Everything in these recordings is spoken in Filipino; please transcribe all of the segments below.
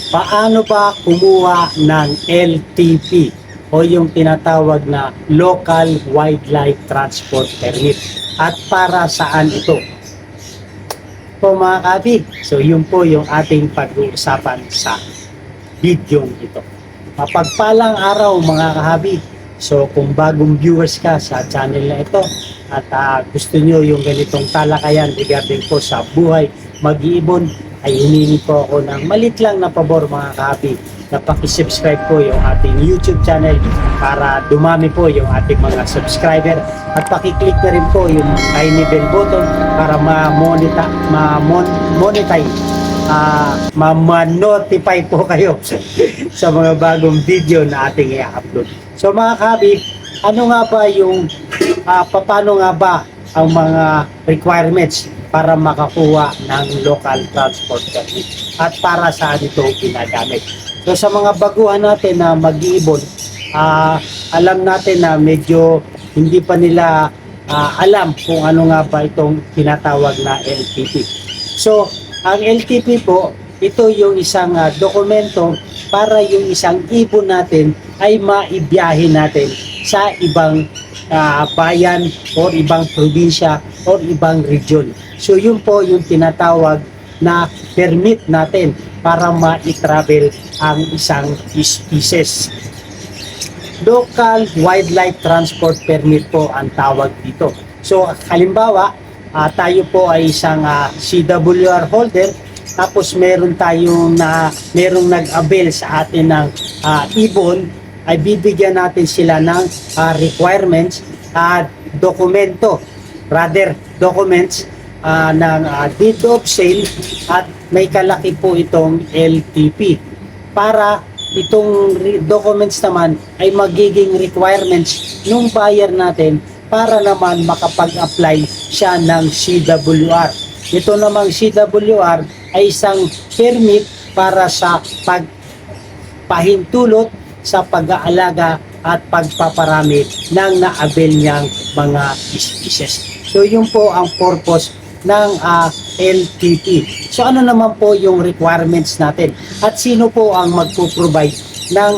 Paano ba kumuha ng LTP o yung tinatawag na Local Wildlife Transport Permit? At para saan ito? Po mga kabi, so yun po yung ating pag-uusapan sa video ito. Mapagpalang araw mga kahabi. So kung bagong viewers ka sa channel na ito at gusto nyo yung ganitong talakayan regarding po sa buhay mag-iibon, ay hinihingi po ako ng malit lang na pabor mga kahabi na pakisubscribe po yung ating YouTube channel para dumami po yung ating mga subscriber at pakiclick na rin po yung tiny bell button para ma-monetize ma-notify po kayo sa mga bagong video na ating i-upload. So mga kabi, ano nga ba yung paano nga ba ang mga requirements para makakuha ng local transport permit at para saan ito ginagamit? So sa mga baguhan natin na mag-iibon, alam natin na medyo hindi pa nila alam kung ano nga ba itong tinatawag na LTP. So ang LTP po, ito yung isang dokumento para yung isang ibon natin ay maibiyahe natin sa ibang bayan o ibang probinsya o ibang region. So yun po yung tinatawag na permit natin para ma-travel ang isang species. Local Wildlife Transport Permit po ang tawag dito. So halimbawa, tayo po ay isang CWR holder, tapos merong nag-avail sa atin ng ibon, ay bibigyan natin sila ng requirements at documents ng deed of sale at may kalaki po itong LTP para itong documents naman ay magiging requirements ng buyer natin para naman makapag-apply siya ng CWR. Ito namang CWR ay isang permit para sa pagpahintulot sa pag-aalaga at pagpaparami ng na-avail niyang mga species. So yun po ang purpose ng LTP. So ano naman po yung requirements natin? At sino po ang magpo-provide ng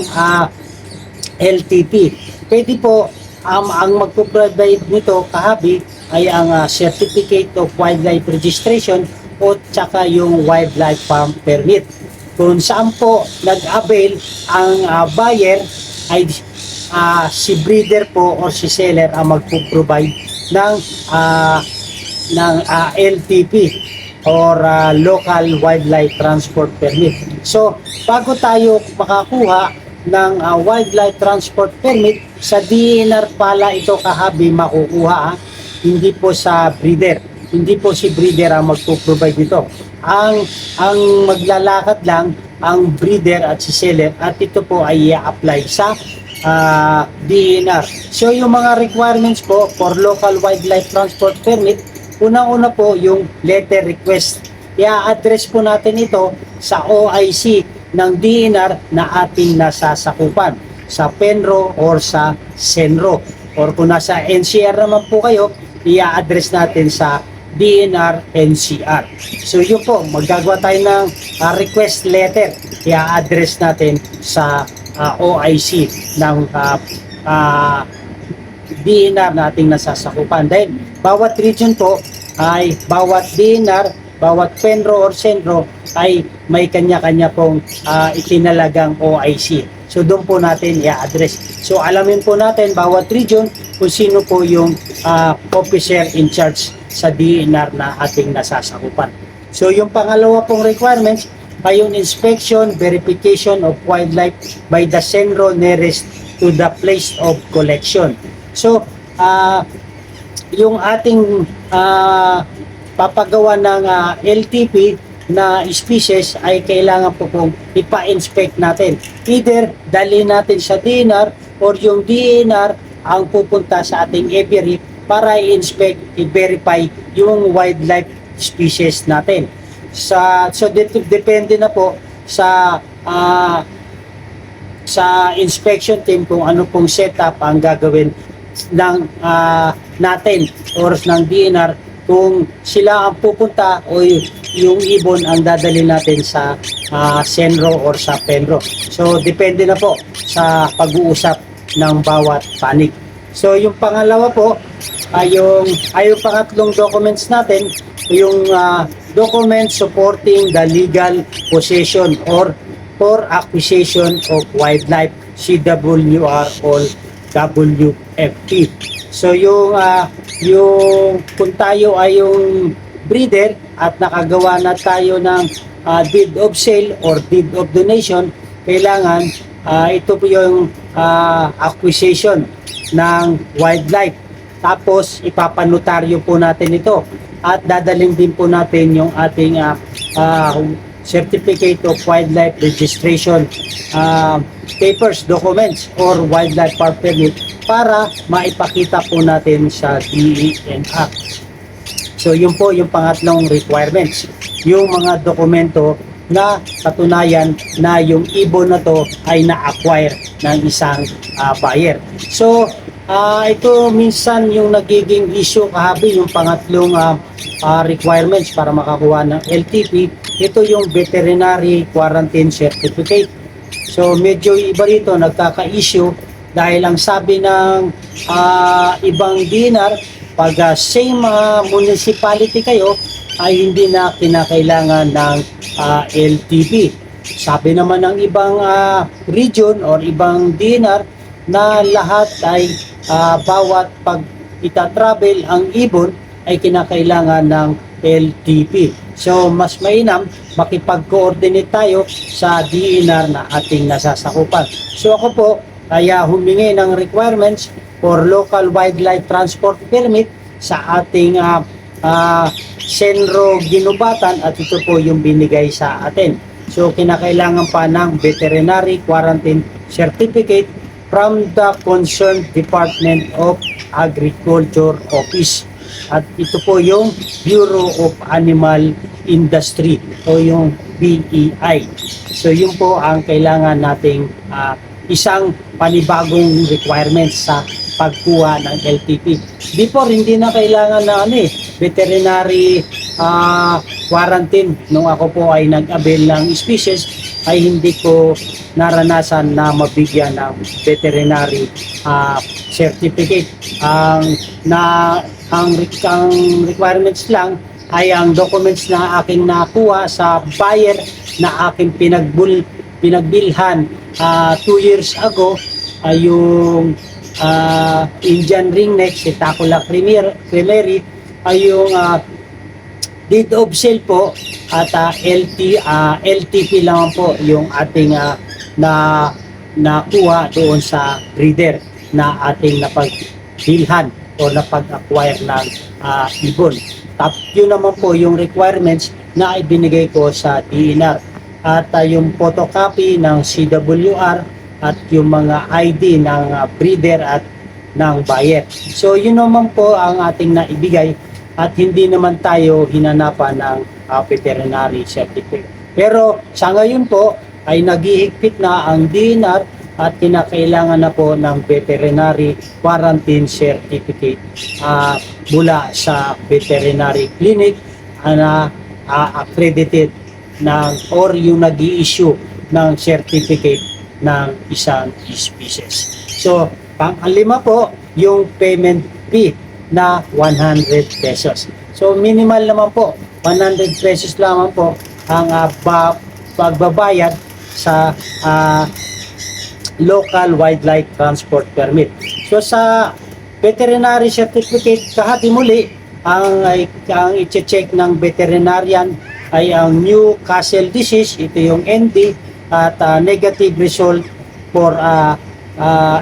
LTP? Pwede po ang magpo-provide nito kahabi ay ang Certificate of Wildlife Registration o tsaka yung Wildlife Farm Permit. Kung saan po nag-avail ang buyer ay si breeder po or si seller ang magpo-provide ng LTP or Local Wildlife Transport Permit. So bago tayo makakuha ng Wildlife Transport Permit, sa DNR pala ito kahabi makukuha, hindi po sa breeder. Hindi po si breeder ang magpo-provide nito. Ang maglalakad lang ang breeder at si seller at ito po ay i-apply sa DNR. So yung mga requirements po for Local Wildlife Transport Permit, unang-una po yung letter request. I-address po natin ito sa OIC ng DNR na ating nasasakupan, sa Penro or sa Senro. Or kung nasa NCR naman po kayo, i-address natin sa DNR NCR. So yun po, magagawa tayo ng request letter. I-address natin sa OIC ng DNR nating nasasakupan. Dahil bawat region po ay bawat DNR, bawat Penro or Senro ay may kanya-kanya pong itinalagang OIC. So doon po natin i-address. So alamin po natin bawat region kung sino po yung officer in charge sa DNR na ating nasasakupan. So yung pangalawa pong requirements ay yung inspection, verification of wildlife by the Senro nearest to the place of collection. So yung ating papagawa ng LTP na species ay kailangan po pong ipa-inspect natin. Either dali natin sa DNR or yung DNR ang pupunta sa ating apiary para i-inspect, i-verify yung wildlife species natin. So depende na po sa inspection team kung ano pong setup ang gagawin ng natin or ng DNR kung sila ang pupunta o yung ibon ang dadali natin sa Senro or sa Penro. So depende na po sa pag-uusap ng bawat panig. So yung pangalawa po ay yung pangatlong documents natin, yung document supporting the legal possession or for acquisition of wildlife, CWR or WFP. So yung kung tayo ay yung breeder at nakagawa na tayo ng deed of sale or deed of donation, kailangan ito po yung acquisition ng wildlife. Tapos ipapanotaryo po natin ito at dadalhin din po natin yung ating certificate of wildlife registration papers, documents or wildlife park permit para maipakita po natin sa DENR. So yun po yung pangatlong requirements, yung mga dokumento na katunayan na yung ibon na to ay na-acquire ng isang buyer. So ito minsan yung nagiging issue kahabi, yung pangatlong requirements para makakuha ng LTP, ito yung veterinary quarantine certificate. So medyo iba rito, nagkaka-issue dahil ang sabi ng ibang DNR, pag same municipality kayo ay hindi na kinakailangan ng LTP. Sabi naman ng ibang region or ibang DNR na lahat ay bawat pag ita-travel ang ibon ay kinakailangan ng LTP. So mas mainam makipag-coordinate tayo sa DNR na ating nasasakupan. So ako po ay humingi ng requirements for local wildlife transport permit sa ating Senro Ginubatan at ito po yung binigay sa atin. So kinakailangan pa ng veterinary quarantine certificate from the concerned Department of Agriculture Office. At ito po yung Bureau of Animal Industry o yung BEI. So yun po ang kailangan nating isang panibagong requirements sa pagkuha ng LTP. Before, hindi na kailangan na veterinary quarantine. Nung ako po ay nag-avail ng species, ay hindi ko naranasan na mabigyan ng veterinary certificate. Ang requirements lang ay ang documents na aking nakuha sa buyer na aking pinagbilhan 2 years ago, ay yung Indian ringneck, si Tacula Cremery, ay yung deed of sale po at LTP lang po yung ating nakuha doon sa breeder na ating napagbilhan o napag-acquire ng ibon. Yun naman po yung requirements na ibinigay ko sa DNR. At yung photocopy ng CWR at yung mga ID ng breeder at ng buyer. So yun naman po ang ating naibigay at hindi naman tayo hinanapan ng veterinary certificate. Pero sa ngayon po ay naghihigpit na ang DNR at kinakailangan na po ng veterinary quarantine certificate mula sa veterinary clinic na accredited or yung nag-i-issue ng certificate ng isang species. So, pang-lima po, yung payment fee na 100 pesos. So, minimal naman po, 100 pesos lamang po ang pagbabayad sa local wildlife transport permit. So, sa veterinary certificate, kahati muli, ang i-check ng veterinarian ay ang Newcastle disease, ito yung ND, at negative result for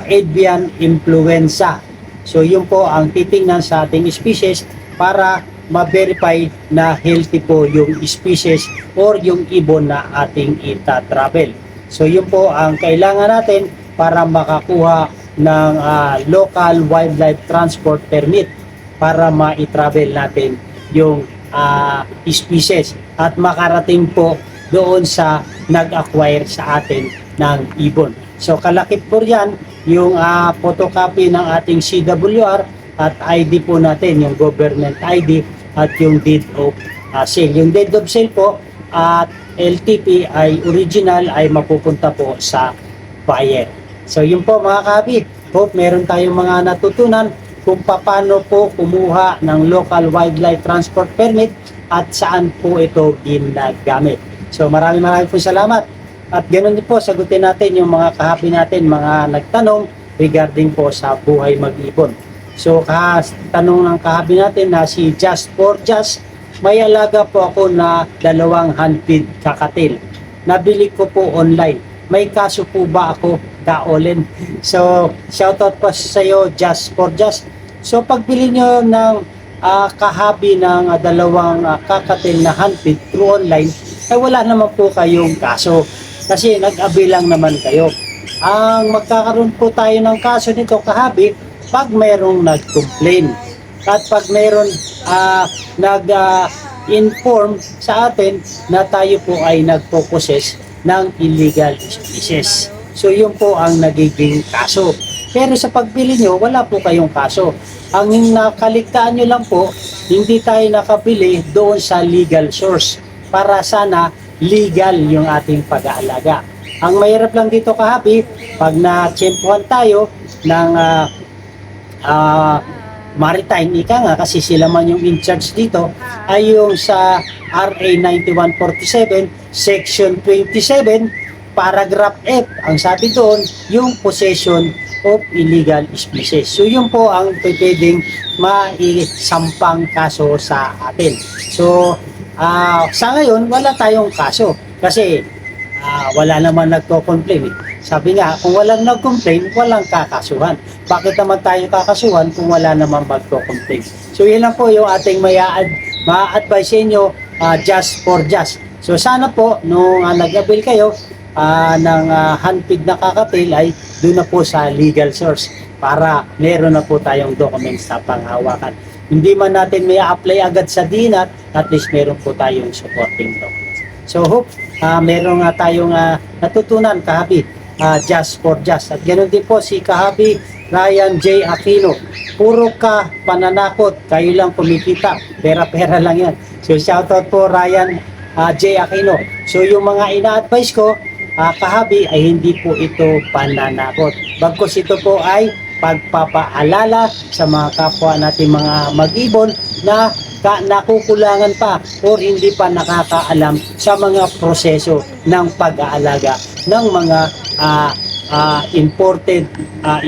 avian influenza. So yun po ang titingnan sa ating species para ma-verify na healthy po yung species or yung ibon na ating ita-travel. So yun po ang kailangan natin para makakuha ng local wildlife transport permit para ma-travel natin yung species at makarating po doon sa nag-acquire sa atin ng ibon. So kalakip po yan yung photocopy ng ating CWR at ID po natin, yung government ID at yung deed of sale. Yung deed of sale po at LTP ay original ay mapupunta po sa buyer. So yun po mga kahabi, hope meron tayong mga natutunan kung paano po kumuha ng local wildlife transport permit at saan po ito ginagamit. So maraming po salamat. At ganoon din po, sagutin natin yung mga kahabi natin, mga nagtanong regarding po sa buhay mag-ibon. So tanong ng kahabi natin na si Just for Just, may alaga po ako na 2 handfeed kakatil. Nabili ko po online. May kaso po ba ako daolin? So shoutout po sa iyo Just for Just. So pagbili nyo ng kahabi ng 2 kakatil na handfeed through online, ay wala naman po kayong kaso. Kasi nag-abi lang naman kayo. Ang magkakaroon po tayo ng kaso nito kahabi pag mayroong nag-complain at pag mayroon nag-inform sa atin na tayo po ay nagpo-possess ng illegal species. So yun po ang nagiging kaso. Pero sa pagbili nyo, wala po kayong kaso. Ang nakaligtaan nyo lang po, hindi tayo nakabili doon sa legal source para sana legal yung ating pag-aalaga. Ang mahirap lang dito kahabi, pag na-tsempuhan tayo ng maritime, ika nga kasi sila man yung in charge dito, ay yung sa RA 9147, Section 27, Paragraph F. Ang sabi doon, yung possession of illegal species. So yun po ang pwedeng maisampang kaso sa atin. So sa ngayon, wala tayong kaso kasi wala naman nagko-complain. Sabi nga, kung walang nag-complain, walang kakasuhan. Bakit naman tayo kakasuhan kung wala naman magko-complain? So yun lang po yung ating ma-advise sa inyo, just for just. So sana po, nung nag-avail kayo ng handfeed na kakatil ay doon na po sa legal source para meron na po tayong documents na panghawakan. Hindi man natin may apply agad sa DNAT, at least meron po tayong supporting documents. So hope meron nga tayong natutunan kahabi, just for just. At ganoon din po si kahabi Ryan J. Aquino. Puro ka pananakot, kayo lang kumikita, pera-pera lang yan. So shoutout po Ryan J. Aquino. So yung mga ina-advise ko, kahabi ay hindi po ito pananakot. Bagkus ito po ay pagpapaalala sa mga kapwa natin mga mag-ibon na nakukulangan pa o hindi pa nakakaalam sa mga proseso ng pag-aalaga ng mga imported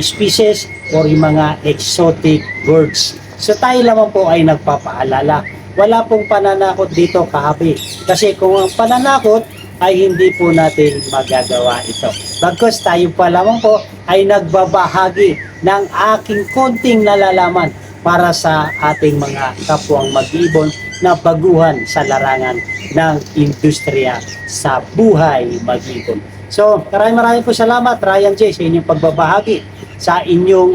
species or yung mga exotic birds. So tayo lamang po ay nagpapaalala. Wala pong pananakot dito kahabi. Kasi kung ang pananakot ay hindi po natin magagawa ito. Bagkus tayo pa lamang po ay nagbabahagi ng aking konting nalalaman para sa ating mga kapwang mag-ibon na baguhan sa larangan ng industriya sa buhay mag-ibon. So, maraming po salamat Ryan J sa inyong pagbabahagi sa inyong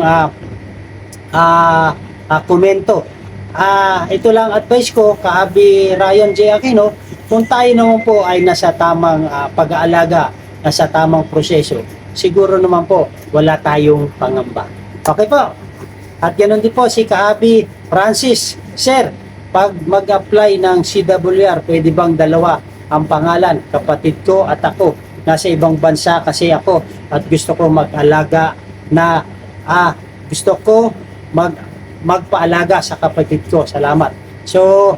komento. Ito lang advice ko, kahabi Ryan J Aquino, kung tayo naman po ay nasa tamang pag-aalaga, nasa tamang proseso, siguro naman po wala tayong pangamba. Okay po. At ganoon din po si kahabi Francis, Sir, pag mag-apply ng CWR, pwede bang dalawa ang pangalan? Kapatid ko at ako. Nasa ibang bansa kasi ako at gusto ko mag-alaga na gusto ko magpaalaga sa kapatid ko. Salamat. So,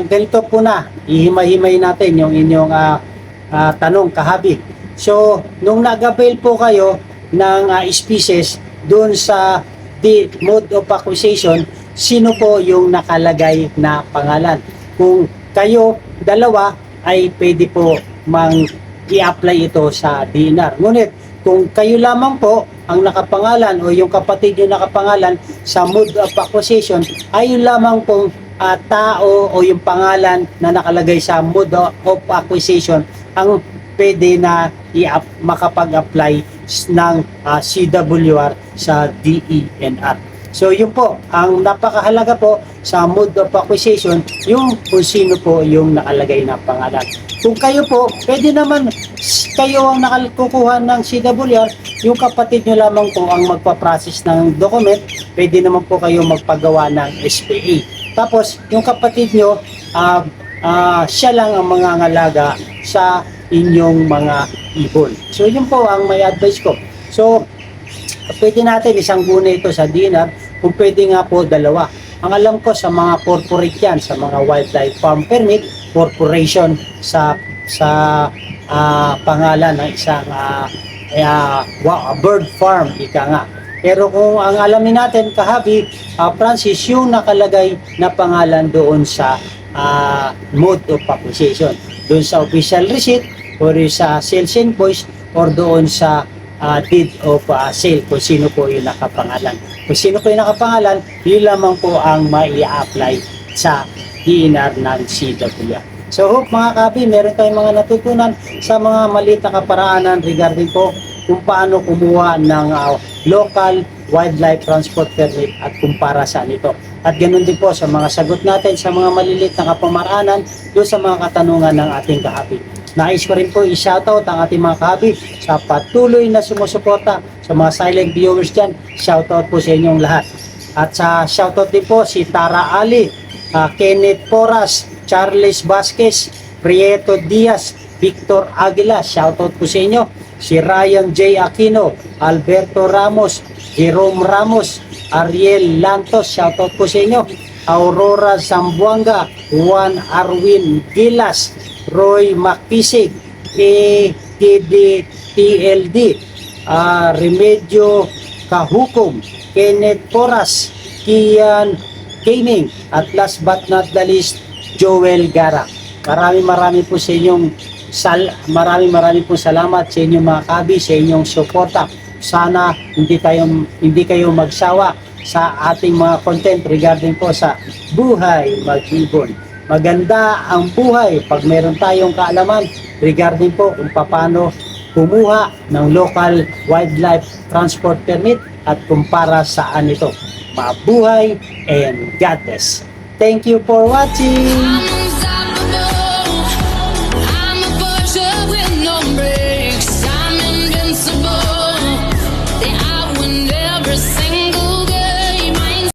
ganito po na, ihimay-himay natin yung inyong tanong kahabi. So, nung nag-avail po kayo ng species doon sa the mode of acquisition, sino po yung nakalagay na pangalan? Kung kayo dalawa ay pwede po i-apply ito sa DNR. Ngunit kung kayo lamang po ang nakapangalan o yung kapatid nyo nakapangalan sa mode of acquisition, ay yun lamang pong tao o yung pangalan na nakalagay sa mode of acquisition ang pwede na makapag-apply ng CWR sa DENR. So yun po, ang napakahalaga po sa mode of acquisition, yung kung sino po yung nakalagay na pangalan. Kung kayo po, pwede naman kayo ang nakakukuha ng CWR, yung kapatid nyo lamang po ang magpa-process ng document, pwede naman po kayo magpagawa ng SPA. Tapos, yung kapatid nyo, siya lang ang mangangalaga sa inyong mga ibon. So, yun po ang may advice ko. So, pwede natin isang guna ito sa DNR, kung pwede nga po dalawa. Ang alam ko sa mga corporate yan, sa mga wildlife farm permit, corporation sa pangalan ng isang bird farm, ika nga. Pero kung ang alamin natin, kahabi, Francis, yung nakalagay na pangalan doon sa mode of acquisition, doon sa official receipt, or sa sales invoice, or doon sa deed of sale, kung sino po yung nakapangalan. Kung sino po yung nakapangalan, yun lamang po ang mai-apply sa DNR ng CWA. So hope mga kabi, meron tayong mga natutunan sa mga maliit na kaparaanan regarding po kung paano kumuha ng local wildlife transport permit at kumpara saan ito. At ganoon din po sa mga sagot natin sa mga maliliit na kapamaraanan doon sa mga katanungan ng ating kahabi. Nais ko rin po i-shoutout ang ating mga kahabi sa patuloy na sumusuporta sa mga silent viewers dyan. Shoutout po sa inyong lahat. At sa shoutout din po si Tara Ali, Kenneth Porras, Charles Vasquez, Prieto Diaz, Victor Aguila, shoutout po sa inyo. Si Ryan J. Aquino, Alberto Ramos, Jerome Ramos, Ariel Lantos, shoutout po sa inyo. Aurora Zamboanga, Juan Arwin Gilas, Roy Makisig, TLD, Remedio Kahukom, Kenneth Porras, Kian Gaming, at last but not the least, Joel Gara. Maraming po sa inyong maraming po salamat sa inyong mga kabi, sa inyong suporta. Sana hindi kayo magsawa sa ating mga content regarding po sa buhay mag-ibon. Maganda ang buhay pag meron tayong kaalaman regarding po kung paano kumuha ng local wildlife transport permit at kumpara saan ito. Mabuhay and God bless. Thank you for watching!